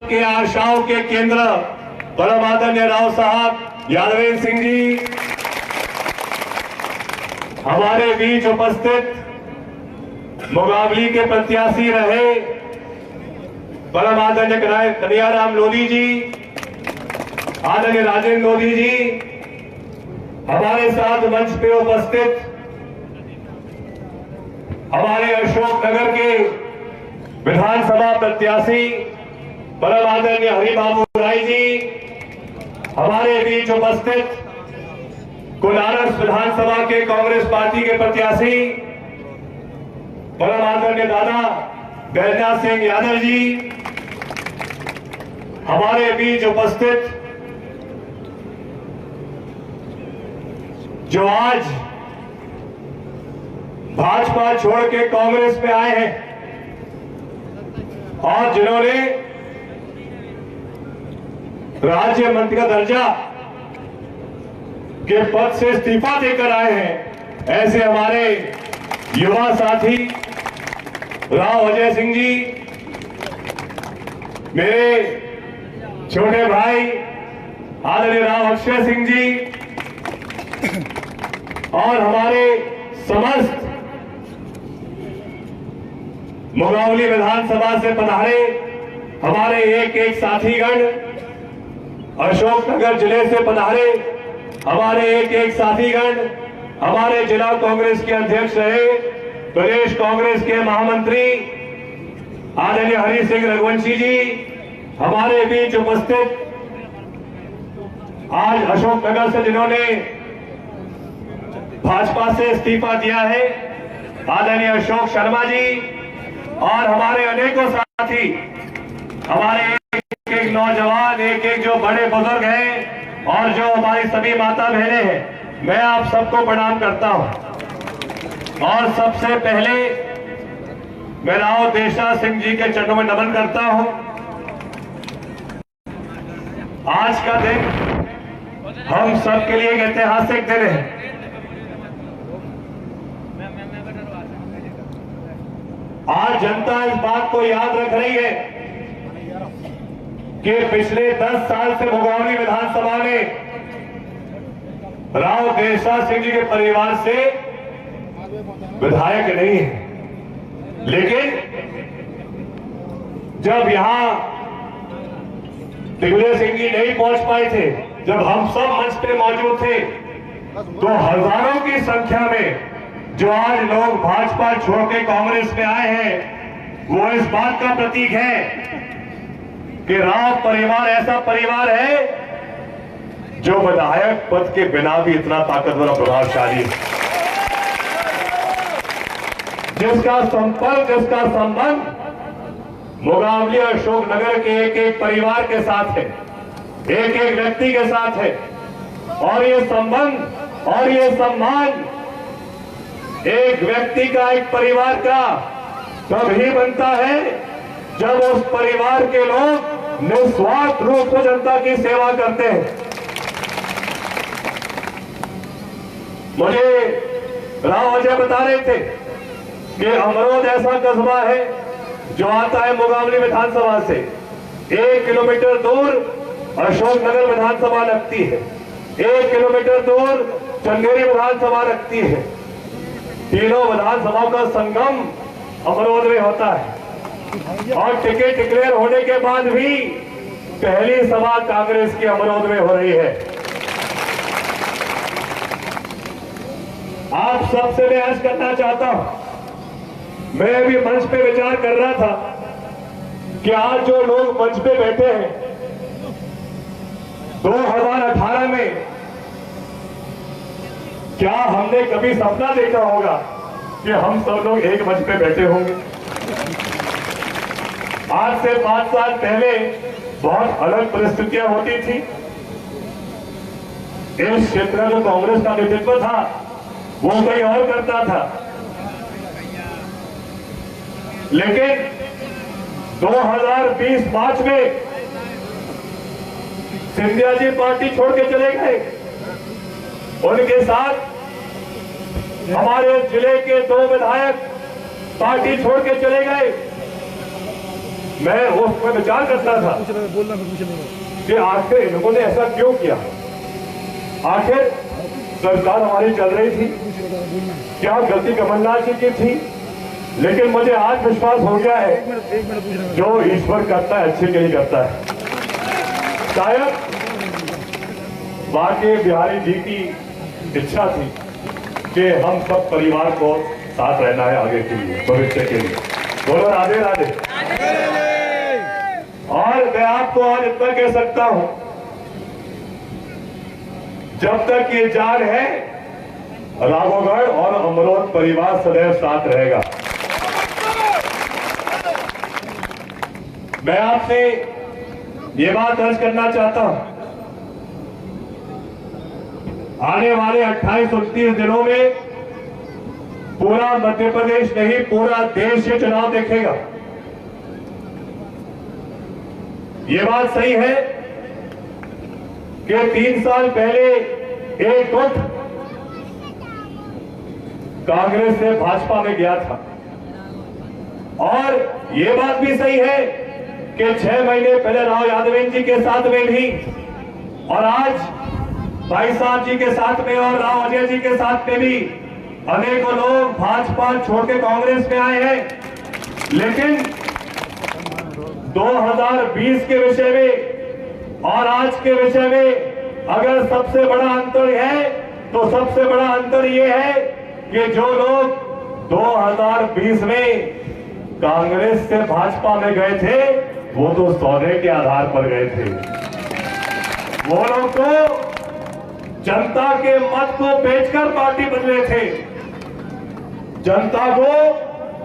के आशाओं के केंद्र परम आदरणीय राव साहब यादवेंद्र सिंह जी हमारे बीच उपस्थित मुकाबली के प्रत्याशी रहे परम आदरणीय कन्हैयाराम लोधी जी, आदरणीय राजेंद्र लोधी जी, हमारे साथ मंच पे उपस्थित हमारे अशोकनगर के विधानसभा प्रत्याशी परम आदरणीय हरिबाबू राय जी, हमारे बीच उपस्थित कोलारस विधानसभा के कांग्रेस पार्टी के प्रत्याशी परम आदरणीय दादा बैजनाथ सिंह यादव जी, हमारे बीच उपस्थित जो आज भाजपा छोड़ के कांग्रेस में आए हैं और जिन्होंने राज्य मंत्री का दर्जा के पद से इस्तीफा देकर आए हैं, ऐसे हमारे युवा साथी राव अजय सिंह जी, मेरे छोटे भाई आदरणीय राव अक्षय सिंह जी और हमारे समस्त मुकाबली विधानसभा से पधारे हमारे एक एक साथीगण, अशोकनगर जिले से पधारे हमारे एक एक साथीगण, हमारे जिला कांग्रेस के अध्यक्ष रहे प्रदेश कांग्रेस के महामंत्री आदरणीय हरि सिंह रघुवंशी जी, हमारे बीच उपस्थित आज अशोकनगर से जिन्होंने भाजपा से इस्तीफा दिया है आदरणीय अशोक शर्मा जी और हमारे अनेकों साथी, हमारे एक एक नौजवान, एक एक जो बड़े बुजुर्ग हैं और जो हमारी सभी माता बहनें हैं, मैं आप सबको प्रणाम करता हूं। और सबसे पहले मैं राव देशा सिंह जी के चरणों में नमन करता हूं। आज का दिन हम सबके लिए एक ऐतिहासिक दिन है। आज जनता इस बात को याद रख रही है कि पिछले 10 साल से मुगावली विधानसभा में राव देशा सिंह जी के परिवार से विधायक नहीं है, लेकिन जब यहां दिग्विजय सिंह जी नहीं पहुंच पाए थे, जब हम सब मंच पे मौजूद थे, तो हजारों की संख्या में जो आज लोग भाजपा छोड़ के कांग्रेस में आए हैं, वो इस बात का प्रतीक है कि राव परिवार ऐसा परिवार है जो विधायक पद के बिना भी इतना ताकतवर और प्रभावशाली है, जिसका संपर्क, जिसका संबंध मुकाबली अशोकनगर के एक एक परिवार के साथ है, एक एक व्यक्ति के साथ है। और ये संबंध और ये सम्मान एक व्यक्ति का, एक परिवार का तभी बनता है जब उस परिवार के लोग निस्वार्थ रूप से जनता की सेवा करते हैं। मुझे राव अजय बता रहे थे कि अमरोद ऐसा कस्बा है जो आता है मुकाबली विधानसभा से 1 किलोमीटर दूर अशोकनगर विधानसभा लगती है, 1 किलोमीटर दूर चंदेरी विधानसभा लगती है। तीनों विधानसभाओं का संगम अमरोद में होता है और टिकट डिक्लेयर होने के बाद भी पहली सभा कांग्रेस की अमरोद में हो रही है। आप सबसे मैं अर्ज करना चाहता हूं, मैं भी मंच पे विचार कर रहा था कि आज जो लोग मंच पे बैठे हैं 2018 में क्या हमने कभी सपना देखा होगा कि हम सब लोग एक मंच पे बैठे होंगे। आज से 5 साल पहले बहुत अलग परिस्थितियां होती थी। इस क्षेत्र में जो कांग्रेस का नेतृत्व था वो कहीं और करता था, लेकिन 2020 मार्च में सिंधिया जी पार्टी छोड़ के चले गए। उनके साथ हमारे जिले के 2 विधायक पार्टी छोड़ के चले गए। मैं उसमें विचार करता था कि आखिर इन्होंने ऐसा क्यों किया। आखिर सरकार हमारी चल रही थी, क्या गलती कमलनाथ जी की थी? लेकिन मुझे आज विश्वास हो गया है जो ईश्वर करता है अच्छे के लिए करता है। शायद वाकई बिहारी जी की इच्छा थी कि हम सब परिवार को साथ रहना है आगे के लिए, भविष्य के लिए। बोलो राधे राधे। और मैं आपको आज इतना कह सकता हूं, जब तक ये जान है राघवगढ़ और अमरोद परिवार सदैव साथ रहेगा। मैं आपसे ये बात अर्ज करना चाहता हूं, आने वाले 28-29 दिनों में पूरा मध्य प्रदेश नहीं पूरा देश ये चुनाव देखेगा। ये बात सही है कि 3 साल पहले एक गुट कांग्रेस से भाजपा में गया था, और ये बात भी सही है कि 6 महीने पहले राव यादवेंद्र जी के साथ में भी, और आज भाई साहब जी के साथ में और राव अजय जी के साथ में भी अनेकों लोग भाजपा छोड़ के कांग्रेस में आए हैं। लेकिन 2020 के विषय में और आज के विषय में अगर सबसे बड़ा अंतर है तो सबसे बड़ा अंतर यह है कि जो लोग 2020 में कांग्रेस से भाजपा में गए थे वो तो सौदे के आधार पर गए थे। वो लोग तो जनता के मत को बेचकर पार्टी बदले थे, जनता को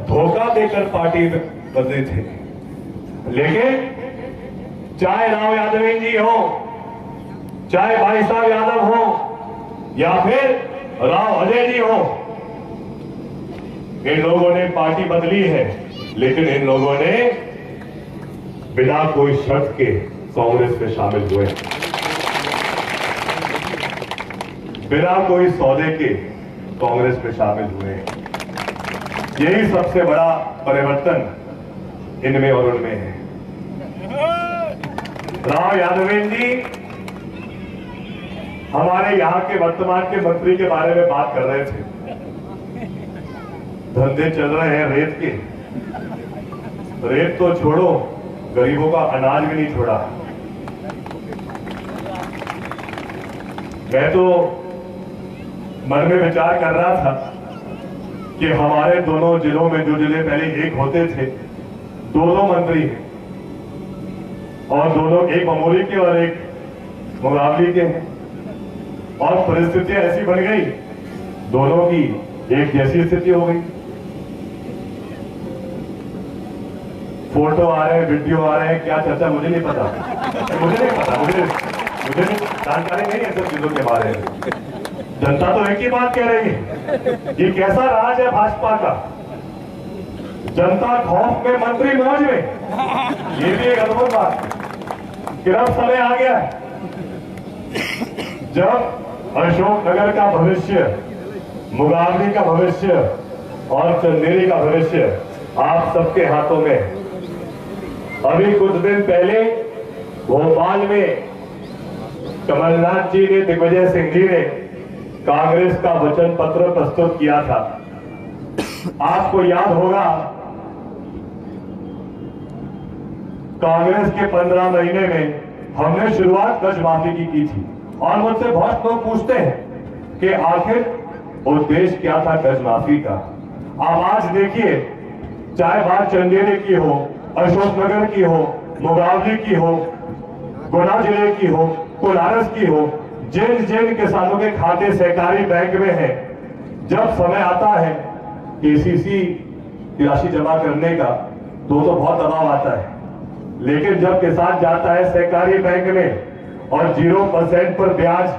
धोखा देकर पार्टी बदले थे। लेकिन चाहे राव यादवेंद्र जी हो, चाहे भाई साहब यादव हो, या फिर राव अजय जी हो, इन लोगों ने पार्टी बदली है, लेकिन इन लोगों ने बिना कोई शर्त के कांग्रेस में शामिल हुए, बिना कोई सौदे के कांग्रेस में शामिल हुए। यही सबसे बड़ा परिवर्तन इनमें और उनमें है। राव यादवेंद्र जी हमारे यहाँ के वर्तमान के मंत्री के बारे में बात कर रहे थे। धंधे चल रहे हैं रेत के, रेत तो छोड़ो, गरीबों का अनाज भी नहीं छोड़ा। मैं तो मन में विचार कर रहा था कि हमारे दोनों जिलों में, जो जिले पहले एक होते थे, 2 मंत्री हैं, और दोनों एक बमोरी के और एक मुंगावली के हैं, और परिस्थितियां ऐसी बन गई, दोनों की एक जैसी स्थिति हो गई। फोटो आ रहे हैं, वीडियो आ रहे हैं, क्या चर्चा मुझे नहीं पता, मुझे जानकारी नहीं है सब चीजों के बारे में। जनता तो एक ही बात कह रही है, ये कैसा राज है भाजपा का, जनता खौफ में, मंत्री मौज में। ये भी एक अद्भुत बात कि अब समय आ गया है जब अशोकनगर का भविष्य, मुंगावली का भविष्य और चंदेरी का भविष्य आप सबके हाथों में। अभी कुछ दिन पहले भोपाल में कमलनाथ जी ने, दिग्विजय सिंह जी ने कांग्रेस का वचन पत्र प्रस्तुत किया था। आपको याद होगा कांग्रेस के 15 महीने में हमने शुरुआत कर्ज माफी की थी, और मुझसे बहुत लोग पूछते हैं कि आखिर उद्देश्य क्या था कर्ज माफी का। आप आज देखिए, चाहे बात चंदेरी की हो, अशोकनगर की हो, मुंगावली की हो, गुना जिले की हो, कोलारस की हो, जिन जिन किसानों के खाते सहकारी बैंक में है, जब समय आता है केसीसी की राशि जमा करने का तो बहुत दबाव आता है। लेकिन जब किसान जाता है सहकारी बैंक में और 0% पर ब्याज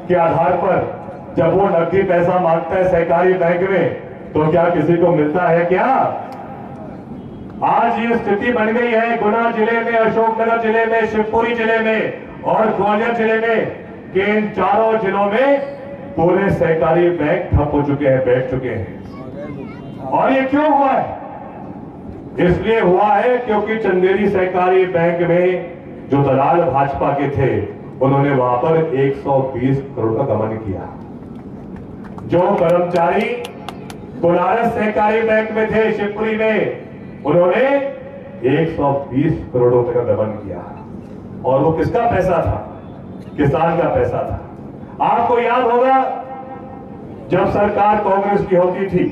के आधार पर जब वो नकदी पैसा मांगता है सहकारी बैंक में, तो क्या किसी को मिलता है क्या? आज ये स्थिति बन गई है गुना जिले में, अशोकनगर जिले में, शिवपुरी जिले में और ग्वालियर जिले में, कि इन चारों जिलों में पूरे सहकारी बैंक ठप हो चुके हैं, बैठ चुके हैं। और ये क्यों हुआ है? इसलिए हुआ है क्योंकि चंदेरी सहकारी बैंक में जो दलाल भाजपा के थे उन्होंने वहां पर 120 करोड़ का गबन किया। जो कर्मचारी कोलारस सहकारी बैंक में थे शिवपुरी में, उन्होंने 120 करोड़ रुपए का गबन किया। और वो किसका पैसा था? किसान का पैसा था। आपको याद होगा जब सरकार कांग्रेस की होती थी,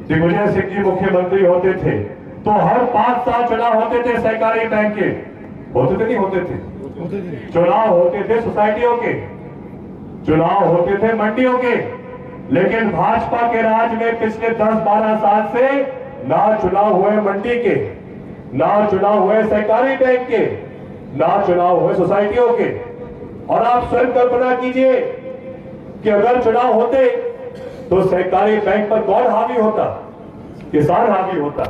दिग्विजय सिंह जी मुख्यमंत्री होते थे, तो हर 5 साल चुनाव होते थे सहकारी बैंक के। होते थे नहीं होते थे? चुनाव होते थे सोसाइटियों के, चुनाव होते थे मंडियों के। लेकिन भाजपा के राज में पिछले 10-12 साल से ना चुनाव हुए मंडी के, ना चुनाव हुए सहकारी बैंक के, ना चुनाव हुए सोसाइटियों के। और आप स्वयं कल्पना कीजिए कि अगर चुनाव होते तो सहकारी बैंक पर कौन हावी होता? किसान हावी होता।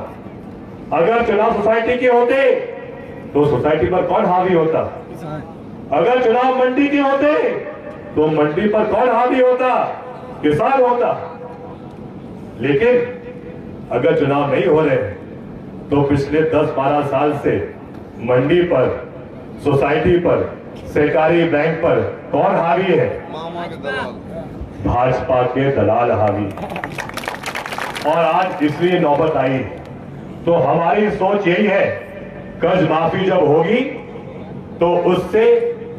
अगर चुनाव सोसाइटी के होते तो सोसाइटी पर कौन हावी होता? अगर चुनाव मंडी के होते तो मंडी पर कौन हावी होता? किसान होता। लेकिन अगर चुनाव नहीं हो रहे तो पिछले 10-12 साल से मंडी पर, सोसाइटी पर, सहकारी बैंक पर कौन हावी है? भाजपा के दलाल हावी। और आज इसलिए नौबत आई। तो हमारी सोच यही है, कर्ज माफी जब होगी तो उससे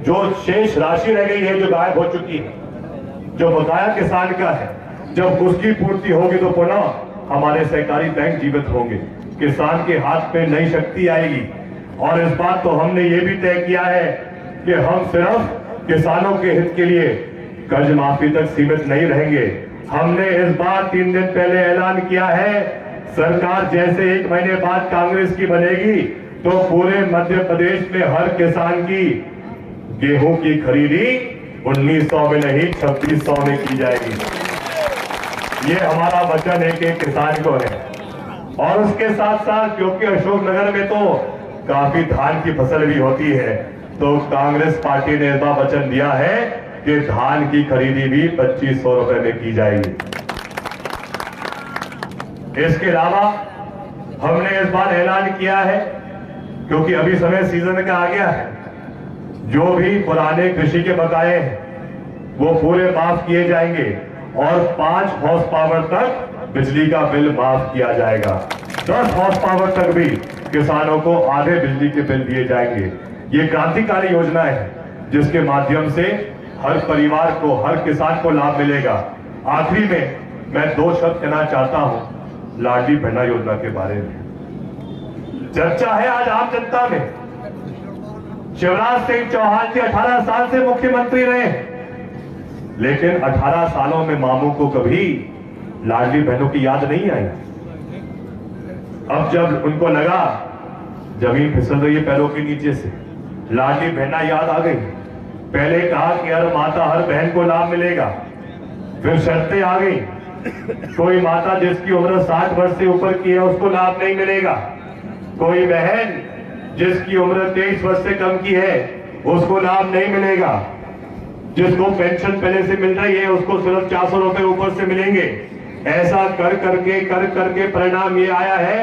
जो शेष राशि रह गई है, जो गायब हो चुकी है, जो बकाया किसान का है, जब उसकी पूर्ति होगी तो पुनः हमारे सहकारी बैंक जीवित होंगे, किसान के हाथ में नई शक्ति आएगी। और इस बात तो हमने ये भी तय किया है कि हम सिर्फ किसानों के हित के लिए कर्ज माफी तक सीमित नहीं रहेंगे। हमने इस बार 3 दिन पहले ऐलान किया है, सरकार जैसे 1 महीने बाद कांग्रेस की बनेगी तो पूरे मध्य प्रदेश में हर किसान की गेहूं की खरीदी 1900 में नहीं 2600 में की जाएगी। ये हमारा वचन है कि किसान को है। और उसके साथ साथ क्योंकि अशोकनगर में तो काफी धान की फसल भी होती है, तो कांग्रेस पार्टी ने इस बार वचन दिया है कि धान की खरीदी भी 2500 रुपए में की जाएगी। इसके अलावा हमने इस बार ऐलान किया है, क्योंकि अभी समय सीजन का आ गया है, जो भी पुराने कृषि के बकाये हैं वो पूरे माफ किए जाएंगे और 5 हॉर्स पावर तक बिजली का बिल माफ किया जाएगा। 10 हॉर्स पावर तक भी किसानों को आधे बिजली के बिल दिए जाएंगे। ये क्रांतिकारी योजना है जिसके माध्यम से हर परिवार को, हर किसान को लाभ मिलेगा। आखिरी में मैं 2 शब्द कहना चाहता हूं लाडली बहना योजना के बारे में। चर्चा है आज आम जनता में, शिवराज सिंह चौहान जी 18 साल से मुख्यमंत्री रहे, लेकिन 18 सालों में मामू को कभी लाडली बहनों की याद नहीं आई। अब जब उनको लगा जमीन फिसल रही है पैरों के नीचे से, लाडली बहना याद आ गई। पहले कहा कि हर माता, हर बहन को लाभ मिलेगा, फिर शर्तें आ गई, कोई माता जिसकी उम्र 60 वर्ष से ऊपर की है उसको लाभ नहीं मिलेगा, कोई बहन जिसकी उम्र 23 वर्ष से कम की है उसको लाभ नहीं मिलेगा, जिसको पेंशन पहले से मिल रही है उसको सिर्फ 400 रुपए ऊपर से मिलेंगे। ऐसा कर करके परिणाम ये आया है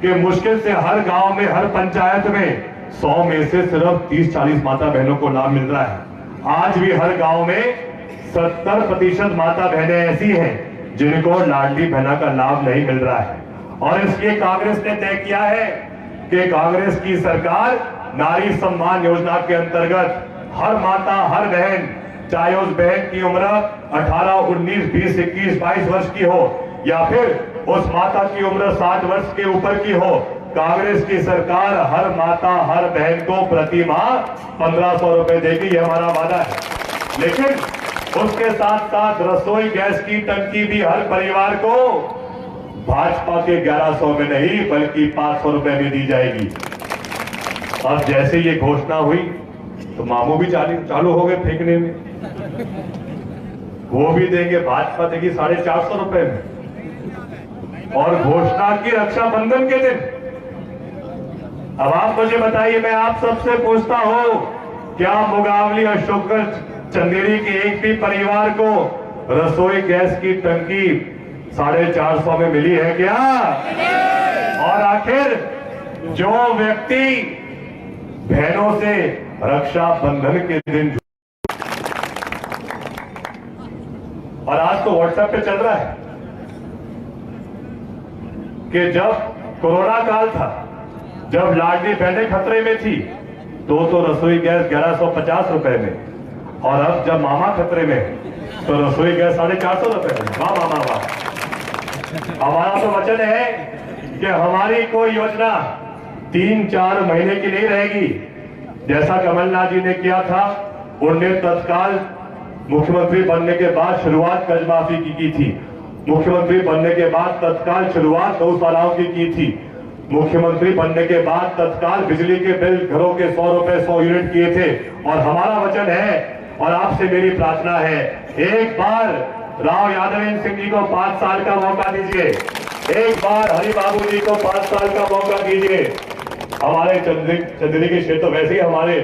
कि मुश्किल से हर गांव में, हर पंचायत में 100 में से सिर्फ 30-40 माता बहनों को लाभ मिल रहा है। आज भी हर गांव में 70% माता बहनें ऐसी हैं जिनको लाडली बहना का लाभ नहीं मिल रहा है। और इसलिए कांग्रेस ने तय किया है कि कांग्रेस की सरकार नारी सम्मान योजना के अंतर्गत हर माता, हर बहन, चाहे उस बहन की उम्र 18, 19, 20, 21, 22 वर्ष की हो या फिर उस माता की उम्र 60 वर्ष के ऊपर की हो, कांग्रेस की सरकार हर माता, हर बहन को प्रति माह 1500 रुपए देगी, ये हमारा वादा है। लेकिन उसके साथ साथ रसोई गैस की टंकी भी हर परिवार को भाजपा के 1100 में नहीं बल्कि 500 रुपए में दी जाएगी। अब जैसे ये घोषणा हुई तो मामू भी चालू हो गए फेंकने में, वो भी देंगे, भाजपा देगी 450 रुपए में। और घोषणा की रक्षाबंधन के दिन, अब आप मुझे बताइए, मैं आप सबसे पूछता हूं, क्या मुगावली अशोकगंज चंदेरी के एक भी परिवार को रसोई गैस की टंकी 450 में मिली है क्या? और आखिर जो व्यक्ति बहनों से रक्षाबंधन के दिन, और आज तो व्हाट्सएप पे चल रहा है कि जब कोरोना काल था, जब लाडली बहनें खतरे में थी तो रसोई गैस 1150 रुपए में, और अब जब मामा खतरे में तो रसोई गैस 450 रुपए में। वाह मामा वाह। हमारा तो वचन है कि हमारी कोई योजना 3-4 महीने की नहीं रहेगी। जैसा कमलनाथ जी ने किया था, उन्होंने तत्काल मुख्यमंत्री बनने के बाद शुरुआत कर्ज माफी की थी। मुख्यमंत्री बनने के बाद तत्काल शुरुआत गौशालाओं की थी। मुख्यमंत्री बनने के बाद तत्काल बिजली के बिल घरों के 100 रुपए 100 यूनिट किए थे। और हमारा वचन है और आपसे मेरी प्रार्थना है, एक बार राव यादवेंद्र सिंह जी को 5 साल का मौका दीजिए। एक बार हरि बाबू जी को 5 साल का मौका दीजिए। हमारे चंद्री के क्षेत्र वैसे ही हमारे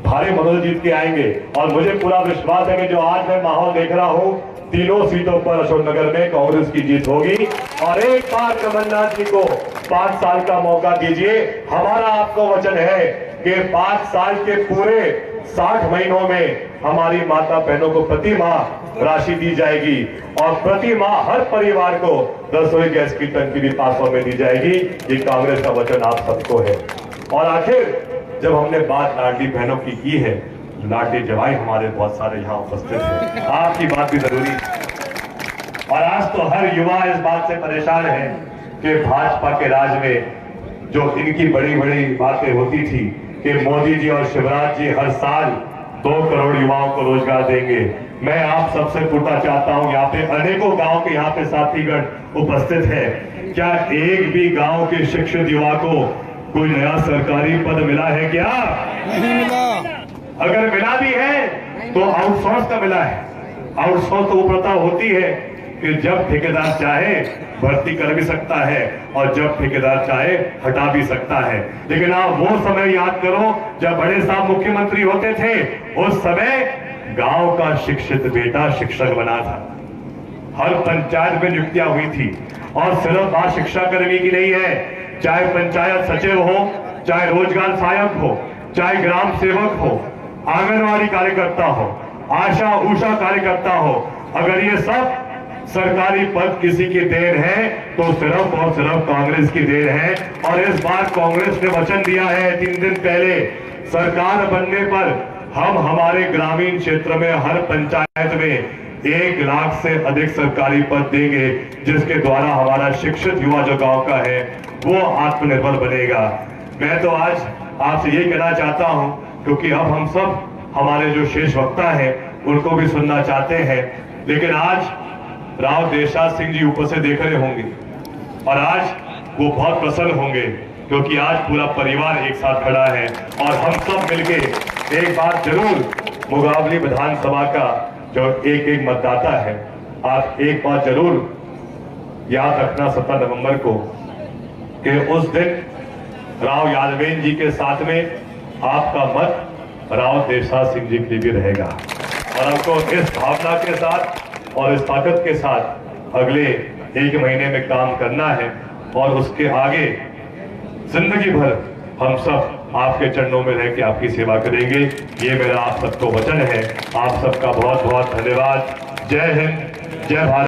भारी मनोज जीत के आएंगे, और मुझे पूरा विश्वास है कि जो आज मैं माहौल देख रहा हूं, तीनों सीटों पर अशोकनगर में कांग्रेस की जीत होगी। और एक बार कमलनाथ जी को 5 साल का मौका दीजिए। हमारा आपको वचन है कि 5 साल के पूरे 60 महीनों में हमारी माता बहनों को प्रति माह राशि दी जाएगी, और प्रति माह हर परिवार को रसोई गैस की टंकी भी 500 में दी जाएगी। ये कांग्रेस का वचन आप सबको है। और आखिर जब हमने बात लाडली बहनों की है, लाडली जवाई हमारे बहुत सारे यहाँ उपस्थित हैं, आपकी बात भी जरूरी है। और आज तो हर युवा इस बात से परेशान है कि भाजपा के राज में जो इनकी बड़ी बड़ी बातें होती थी कि मोदी जी और शिवराज जी हर साल 2 करोड़ युवाओं को रोजगार देंगे, मैं आप सबसे पूछना चाहता हूं, यहाँ पे अनेकों गांव के यहाँ पे साथीगण उपस्थित है, क्या एक भी गांव के शिक्षित युवा को कोई नया सरकारी पद मिला है क्या? नहीं मिला। अगर मिला भी है तो आउटसोर्स का मिला है। आउटसोर्स तो वो प्रथा होती है कि जब ठेकेदार चाहे भर्ती कर भी सकता है और जब ठेकेदार चाहे हटा भी सकता है। लेकिन आप वो समय याद करो जब बड़े साहब मुख्यमंत्री होते थे, उस समय गांव का शिक्षित बेटा शिक्षक बना था। हर पंचायत में नियुक्तियां हुई थी, और सिर्फ बात शिक्षा कर्मी की नहीं है, चाहे पंचायत सचिव हो, चाहे रोजगार सहायक हो, चाहे ग्राम सेवक हो, आंगनवाड़ी कार्यकर्ता हो, आशा उषा कार्यकर्ता हो, अगर ये सब सरकारी पद किसी की देन है तो सिर्फ और सिर्फ कांग्रेस की देन है। और इस बार कांग्रेस ने वचन दिया है 3 दिन पहले, सरकार बनने पर हम हमारे ग्रामीण क्षेत्र में हर पंचायत में 1 लाख से अधिक सरकारी पद देंगे, जिसके द्वारा हमारा शिक्षित युवा जो गांव का है वो आत्मनिर्भर बनेगा। मैं तो आज आपसे ये कहना चाहता हूं, क्योंकि अब हम सब हमारे जो शेष वक्ता है उनको भी सुनना चाहते हैं, लेकिन आज राव देशराज सिंह जी ऊपर से देख रहे होंगे और आज वो बहुत प्रसन्न होंगे, क्योंकि आज पूरा परिवार एक साथ खड़ा है। और हम सब मिलके एक बार जरूर मुगावली विधानसभा का जो एक मतदाता है, आप एक बार जरूर याद रखना 17 नवंबर को कि उस दिन राव यादवेंद्र जी के साथ में आपका मत राव देशराज सिंह जी के लिए भी रहेगा। और हमको इस भावना के साथ और इस ताकत के साथ अगले 1 महीने में काम करना है, और उसके आगे जिंदगी भर हम सब आपके चरणों में रह के आपकी सेवा करेंगे। ये मेरा आप सबको वचन है। आप सबका बहुत बहुत धन्यवाद। जय हिंद, जय भारत।